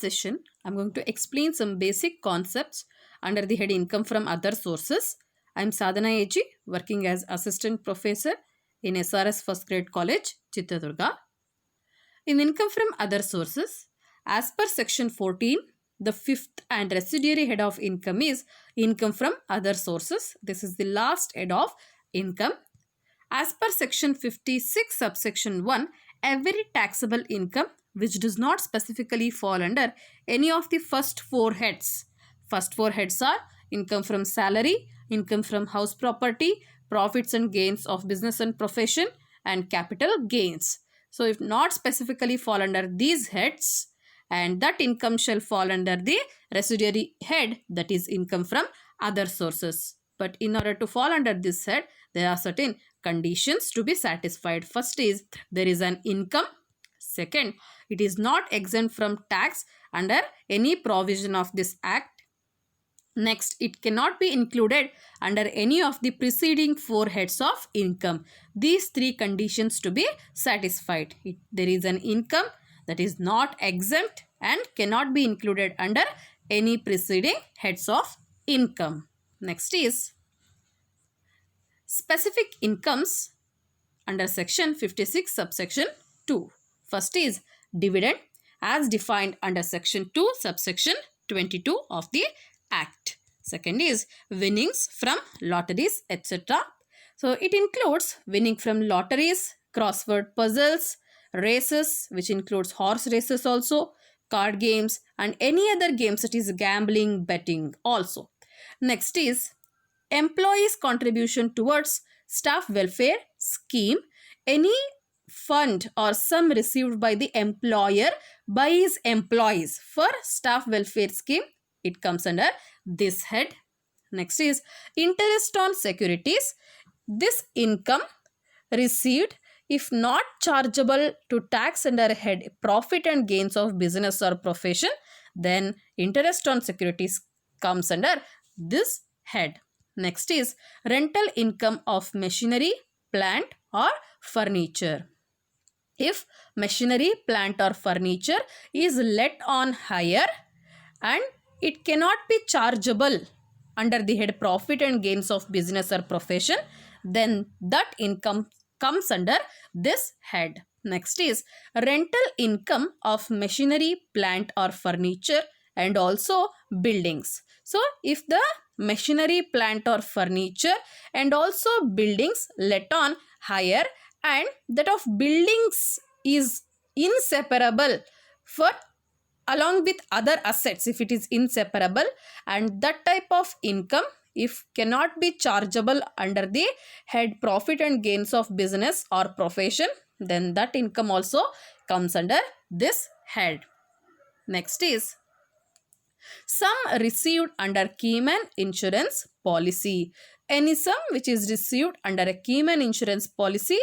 session, I'm going to explain some basic concepts under the head income from other sources. I'm Sadhana AG, working as assistant professor in SRS First Grade College, Chitradurga. In income from other sources, as per section 14, the fifth and residuary head of income is income from other sources. This is the last head of income. As per section 56 subsection 1, every taxable income which does not specifically fall under any of the first four heads. First four heads are income from salary, income from house property, profits and gains of business and profession, and capital gains. So if not specifically fall under these heads, and that income shall fall under the residuary head, that is income from other sources. But in order to fall under this head, there are certain conditions to be satisfied. First is there is an income. Second, it is not exempt from tax under any provision of this act. Next, it cannot be included under any of the preceding four heads of income. These three conditions to be satisfied. There is an income that is not exempt and cannot be included under any preceding heads of income. Next is specific incomes under section 56 subsection 2. First is dividend as defined under section 2 subsection 22 of the act. Second is winnings from lotteries, etc. So it includes winning from lotteries, crossword puzzles, races, which includes horse races also, card games, and any other games that is gambling, betting also. Next is employees' contribution towards staff welfare scheme. Any fund or sum received by the employer by his employees for staff welfare scheme, it comes under this head. Next is interest on securities. This income received if not chargeable to tax under head profit and gains of business or profession, then interest on securities comes under this head. Next is rental income of machinery, plant or furniture. If machinery, plant or furniture is let on hire and it cannot be chargeable under the head profit and gains of business or profession, then that income comes under this head. Next is rental income of machinery, plant or furniture and also buildings. So if the machinery, plant or furniture and also buildings let on hire and that of buildings is inseparable for along with other assets, if it is inseparable, and that type of income if cannot be chargeable under the head profit and gains of business or profession, then that income also comes under this head. Next is sum received under Keyman insurance policy. Any sum which is received under a Keyman insurance policy,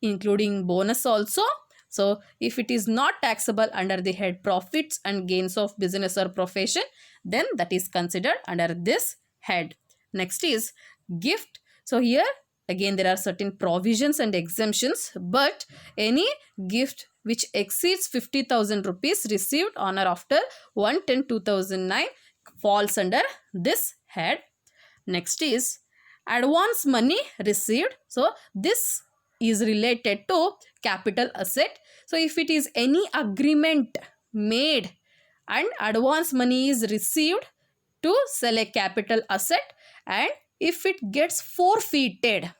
including bonus also. So if it is not taxable under the head profits and gains of business or profession, then that is considered under this head. Next is gift. So here again there are certain provisions and exemptions, but any gift which exceeds 50,000 rupees received on or after 1/10/2009 falls under this head. Next is advance money received. So this is related to capital asset. So if it is any agreement made and advance money is received to sell a capital asset and if it gets forfeited,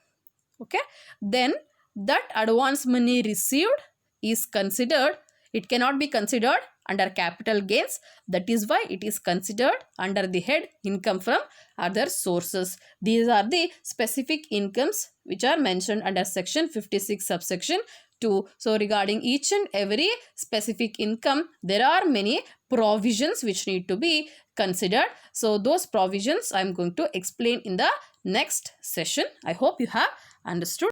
okay, then that advance money received is considered, it cannot be considered under capital gains. That is why it is considered under the head income from other sources. These are the specific incomes which are mentioned under section 56 subsection 2. So regarding each and every specific income, there are many provisions which need to be considered. So those provisions I am going to explain in the next session. I hope you have understood.